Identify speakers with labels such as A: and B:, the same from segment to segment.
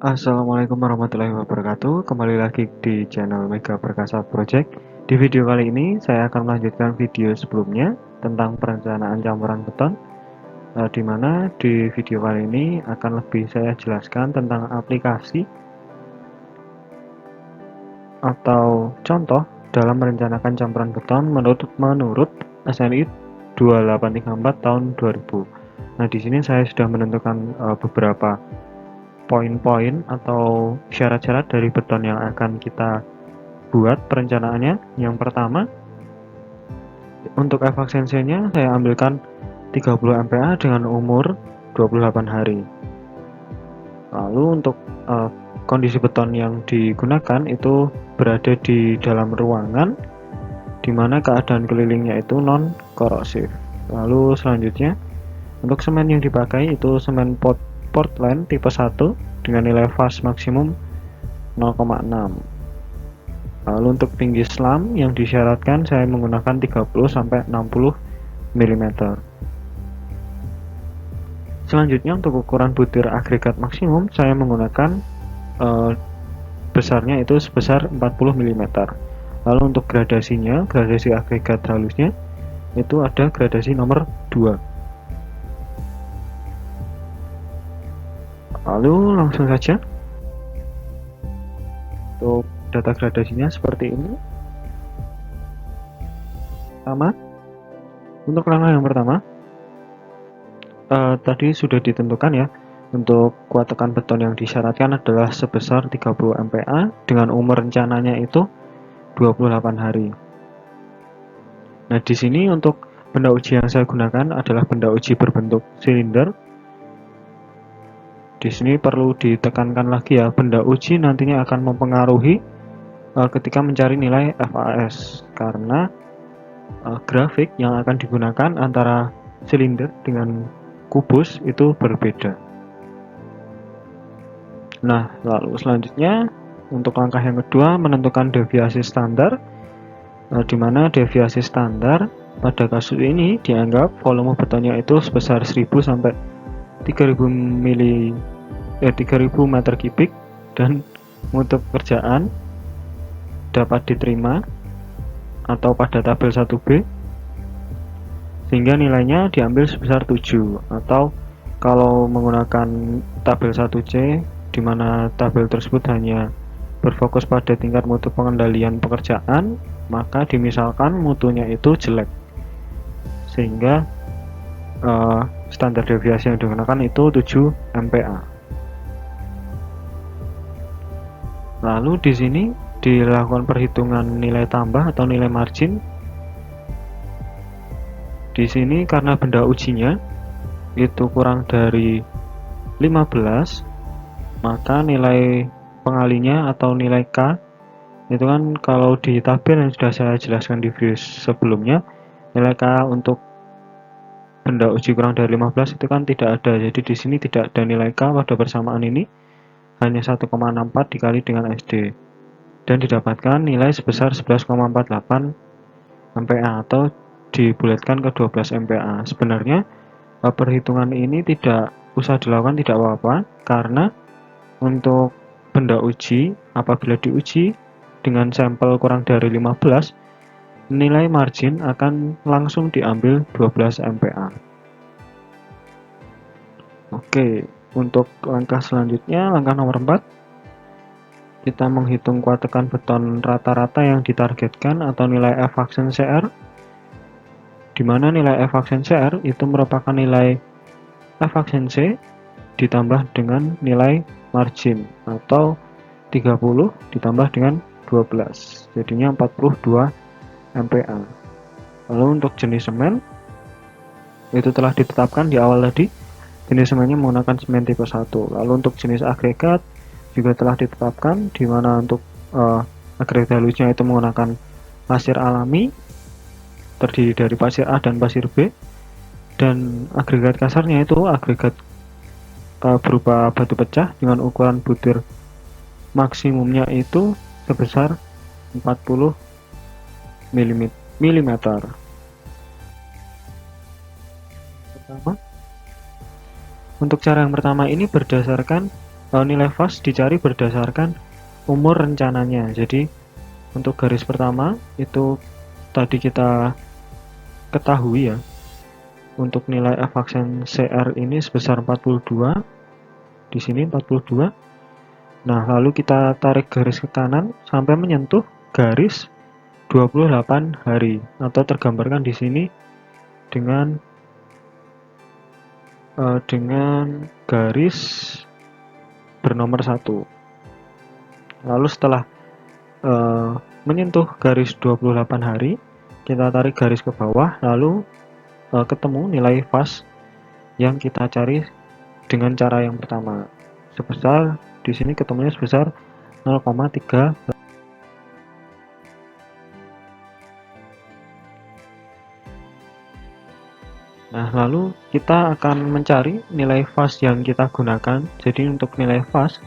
A: Assalamualaikum warahmatullahi wabarakatuh. Kembali lagi di channel Mega Perkasa Project. Di video kali ini saya akan melanjutkan video sebelumnya tentang perencanaan campuran beton. Di mana di video kali ini akan lebih saya jelaskan tentang aplikasi atau contoh dalam merencanakan campuran beton menurut SNI 2834 tahun 2000. Nah, di sini saya sudah menentukan beberapa poin-poin atau syarat-syarat dari beton yang akan kita buat perencanaannya. Yang pertama, untuk efisiensinya saya ambilkan 30 MPa dengan umur 28 hari. Lalu untuk kondisi beton yang digunakan itu berada di dalam ruangan di mana keadaan kelilingnya itu non korosif. Lalu selanjutnya untuk semen yang dipakai itu semen Portland tipe 1 dengan nilai fast maksimum 0,6. Lalu untuk tinggi slam yang disyaratkan saya menggunakan 30-60 mm. Selanjutnya untuk ukuran butir agregat maksimum saya menggunakan besarnya itu sebesar 40 mm. Lalu untuk gradasinya, gradasi agregat halusnya itu ada gradasi nomor 2. Lalu langsung saja untuk data gradasinya seperti ini. Untuk langkah yang pertama tadi sudah ditentukan ya, untuk kuat tekan beton yang disyaratkan adalah sebesar 30 MPa dengan umur rencananya itu 28 hari. Nah, di sini untuk benda uji yang saya gunakan adalah benda uji berbentuk silinder. Di sini perlu ditekankan lagi ya, benda uji nantinya akan mempengaruhi ketika mencari nilai FAS karena grafik yang akan digunakan antara silinder dengan kubus itu berbeda. Nah, lalu selanjutnya untuk langkah yang kedua menentukan deviasi standar, di mana deviasi standar pada kasus ini dianggap volume betonnya itu sebesar 1000 sampai 3000 meter kubik dan mutu pekerjaan dapat diterima atau pada tabel 1B sehingga nilainya diambil sebesar 7, atau kalau menggunakan tabel 1C di mana tabel tersebut hanya berfokus pada tingkat mutu pengendalian pekerjaan, maka dimisalkan mutunya itu jelek sehingga standar deviasi yang digunakan itu 7 MPa. Lalu di sini dilakukan perhitungan nilai tambah atau nilai margin. Di sini karena benda ujinya itu kurang dari 15, maka nilai pengalinya atau nilai K itu kan kalau di tabel yang sudah saya jelaskan di video sebelumnya, nilai K untuk benda uji kurang dari 15 itu kan tidak ada. Jadi di sini tidak ada nilai K pada persamaan ini, hanya 1,64 dikali dengan SD dan didapatkan nilai sebesar 11,48 MPa atau dibulatkan ke 12 MPa. Sebenarnya perhitungan ini tidak usah dilakukan, tidak apa-apa, karena untuk benda uji apabila diuji dengan sampel kurang dari 15, nilai margin akan langsung diambil 12 MPa. Oke, untuk langkah selanjutnya, langkah nomor 4, kita menghitung kuat tekan beton rata-rata yang ditargetkan atau nilai F-action CR, di mana nilai F-action CR itu merupakan nilai F-action C ditambah dengan nilai margin atau 30 ditambah dengan 12, jadinya 42 MPa. Lalu untuk jenis semen itu telah ditetapkan di awal tadi, jenis semennya menggunakan semen tipe 1. Lalu untuk jenis agregat juga telah ditetapkan, di mana untuk agregat halusnya itu menggunakan pasir alami terdiri dari pasir A dan pasir B, dan agregat kasarnya itu agregat berupa batu pecah dengan ukuran butir maksimumnya itu sebesar 40 mm. Untuk cara yang pertama ini berdasarkan nilai fast dicari berdasarkan umur rencananya. Jadi untuk garis pertama itu tadi kita ketahui ya, untuk nilai f-aksen CR ini sebesar 42, di sini 42. Nah, lalu kita tarik garis ke kanan sampai menyentuh garis 28 hari, atau tergambarkan di sini dengan garis bernomor 1. Lalu setelah menyentuh garis 28 hari, kita tarik garis ke bawah, lalu ketemu nilai fast yang kita cari dengan cara yang pertama. Sebesar di sini ketemunya sebesar 0,3. Nah, lalu kita akan mencari nilai fast yang kita gunakan. Jadi untuk nilai fast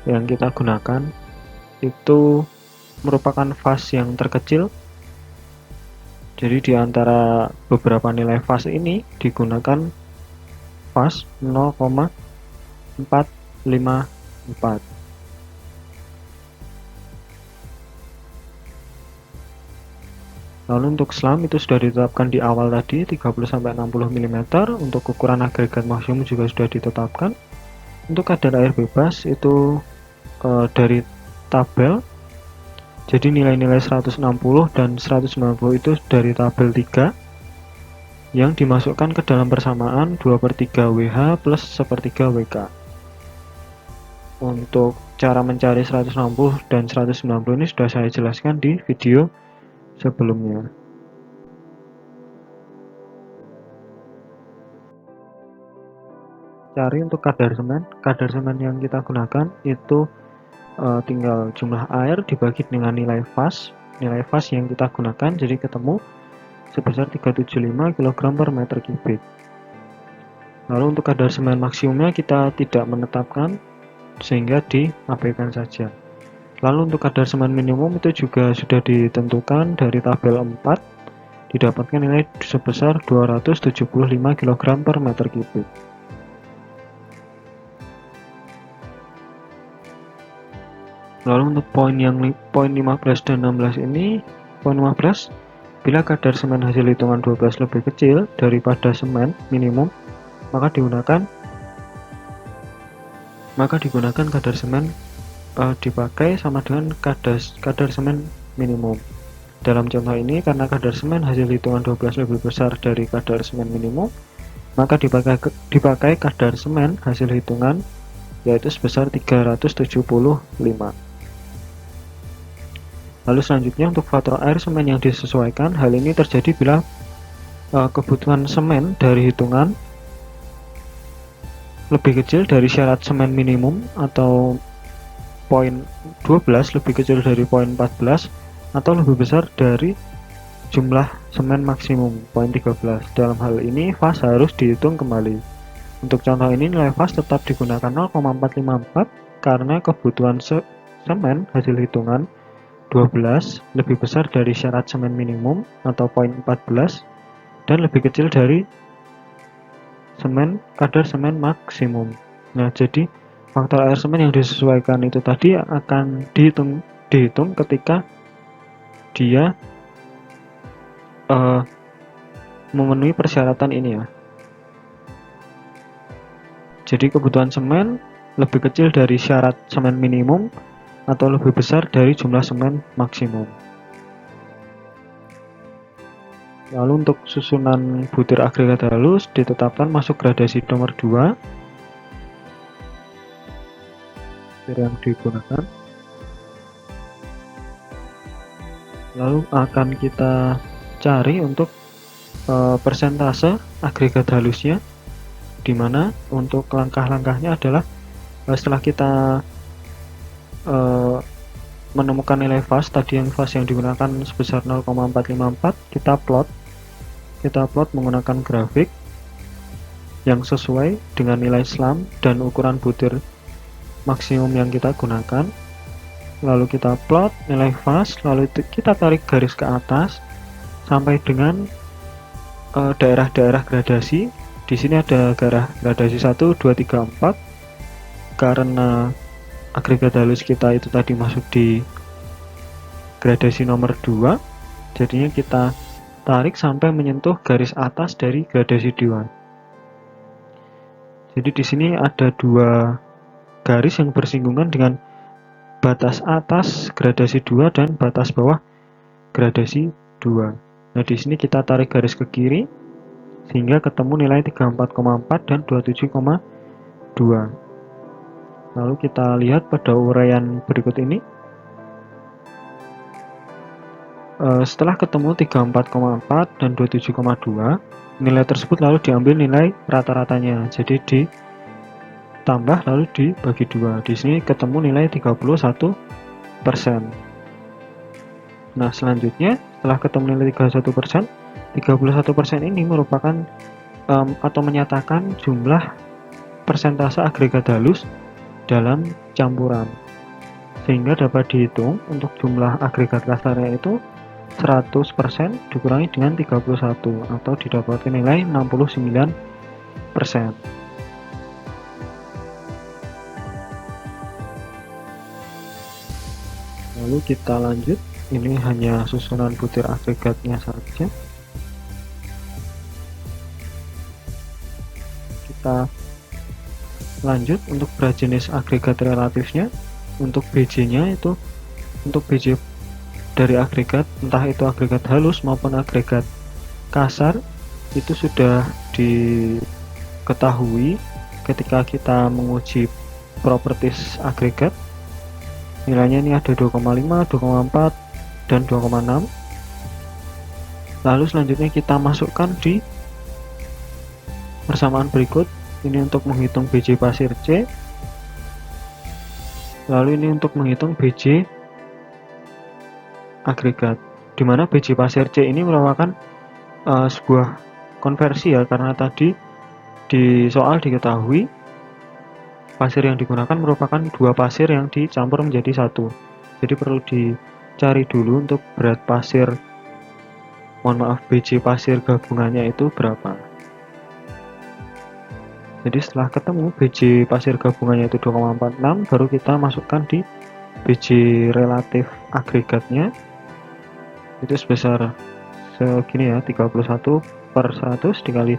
A: yang kita gunakan itu merupakan fast yang terkecil. Jadi di antara beberapa nilai fast ini digunakan fast 0,454. Lalu untuk SLAM itu sudah ditetapkan di awal tadi 30-60 mm. Untuk ukuran agregat maksimum juga sudah ditetapkan. Untuk kadar air bebas itu dari tabel. Jadi nilai-nilai 160 dan 190 itu dari tabel 3 yang dimasukkan ke dalam persamaan 2/3 WH plus 1/3 WK. Untuk cara mencari 160 dan 190 ini sudah saya jelaskan di video sebelumnya. Cari untuk kadar semen yang kita gunakan itu tinggal jumlah air dibagi dengan nilai fast yang kita gunakan, jadi ketemu sebesar 375 kg per meter kubik. Lalu untuk kadar semen maksimumnya kita tidak menetapkan sehingga diabaikan saja. Lalu untuk kadar semen minimum itu juga sudah ditentukan dari tabel 4, didapatkan nilai sebesar 275 kg per meter kubik. Lalu untuk poin 15 dan 16 ini, poin 15, bila kadar semen hasil hitungan 12 lebih kecil daripada semen minimum, maka digunakan kadar semen dipakai sama dengan kadar semen minimum. Dalam contoh ini, karena kadar semen hasil hitungan 12 lebih besar dari kadar semen minimum, maka dipakai kadar semen hasil hitungan yaitu sebesar 375. Lalu selanjutnya untuk faktor air semen yang disesuaikan, hal ini terjadi bila kebutuhan semen dari hitungan lebih kecil dari syarat semen minimum, atau poin 12 lebih kecil dari poin 14, atau lebih besar dari jumlah semen maksimum poin 13. Dalam hal ini fast harus dihitung kembali. Untuk contoh ini nilai fast tetap digunakan 0,454 karena kebutuhan semen hasil hitungan 12 lebih besar dari syarat semen minimum atau poin 14 dan lebih kecil dari kadar semen maksimum. Nah, jadi faktor air semen yang disesuaikan itu tadi akan dihitung ketika dia memenuhi persyaratan ini ya. Jadi kebutuhan semen lebih kecil dari syarat semen minimum atau lebih besar dari jumlah semen maksimum. Lalu untuk susunan butir agregat halus ditetapkan masuk gradasi nomor 2 yang digunakan. Lalu akan kita cari untuk persentase agregat halusnya, dimana untuk langkah-langkahnya adalah setelah kita menemukan nilai fast tadi, yang fast yang digunakan sebesar 0,454, kita plot menggunakan grafik yang sesuai dengan nilai SLAM dan ukuran butir maksimum yang kita gunakan. Lalu kita plot nilai fast, lalu kita tarik garis ke atas sampai dengan daerah-daerah gradasi. Di sini ada gradasi 1, 2, 3, 4. karena agregat halus kita itu tadi masuk di gradasi nomor 2, jadinya kita tarik sampai menyentuh garis atas dari gradasi 2. Jadi di sini ada 2 garis yang bersinggungan dengan batas atas gradasi 2 dan batas bawah gradasi 2. Nah, di sini kita tarik garis ke kiri sehingga ketemu nilai 34,4 dan 27,2. Lalu kita lihat pada uraian berikut ini. Setelah ketemu 34,4 dan 27,2, nilai tersebut lalu diambil nilai rata-ratanya. Jadi ditambah lalu dibagi 2. Di sini ketemu nilai 31%. Nah, selanjutnya setelah ketemu nilai 31%, 31% ini merupakan atau menyatakan jumlah persentase agregat halus dalam campuran, sehingga dapat dihitung untuk jumlah agregat kasarnya itu 100% dikurangi dengan 31 atau didapatkan nilai 69%. Lalu kita lanjut, ini hanya susunan butir agregatnya saja. Kita lanjut untuk berat jenis agregat relatifnya. Untuk BJ-nya itu, untuk BJ dari agregat, entah itu agregat halus maupun agregat kasar, itu sudah diketahui ketika kita menguji properties agregat. Nilainya ini ada 2,5, 2,4, dan 2,6. Lalu selanjutnya kita masukkan di persamaan berikut. Ini untuk menghitung BJ pasir C. Lalu ini untuk menghitung BJ agregat, di mana BJ pasir C ini merupakan sebuah konversi ya, karena tadi di soal diketahui pasir yang digunakan merupakan 2 pasir yang dicampur menjadi 1. Jadi perlu dicari dulu untuk berat pasir, BJ pasir gabungannya itu berapa. Jadi setelah ketemu BJ pasir gabungannya itu 2,46, baru kita masukkan di BJ relatif agregatnya. Itu sebesar segini ya, 31/100 dikali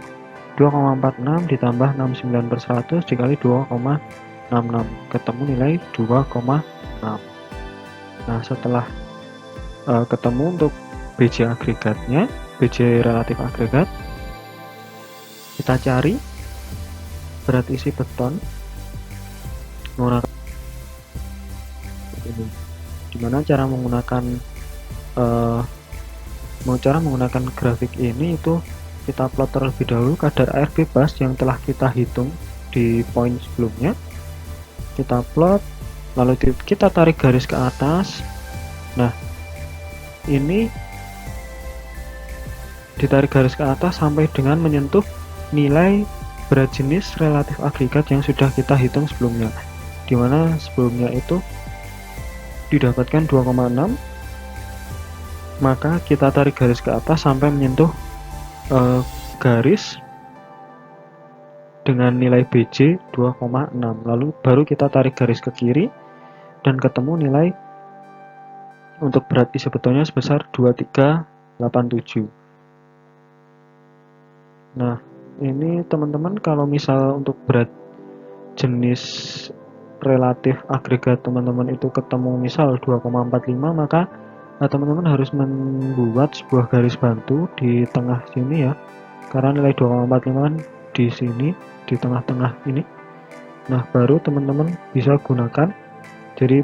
A: 2,46 ditambah 69/100 dikali 2,66, ketemu nilai 2,6. Nah, setelah ketemu untuk BJ agregatnya, BJ relatif agregat, kita cari berat isi beton menggunakan ini. Dimana cara menggunakan grafik ini itu kita plot terlebih dahulu kadar air bebas yang telah kita hitung di poin sebelumnya. Kita plot, lalu kita tarik garis ke atas. Nah, ini ditarik garis ke atas sampai dengan menyentuh nilai berat jenis relatif agregat yang sudah kita hitung sebelumnya, dimana sebelumnya itu didapatkan 2,6, maka kita tarik garis ke atas sampai menyentuh garis dengan nilai BJ 2,6, lalu baru kita tarik garis ke kiri dan ketemu nilai untuk berat isi betonnya sebesar 2387. Nah, ini teman-teman kalau misal untuk berat jenis relatif agregat teman-teman itu ketemu misal 2,45, maka teman-teman harus membuat sebuah garis bantu di tengah sini ya, karena nilai 2,45 kan di sini di tengah-tengah ini. Nah, baru teman-teman bisa gunakan, jadi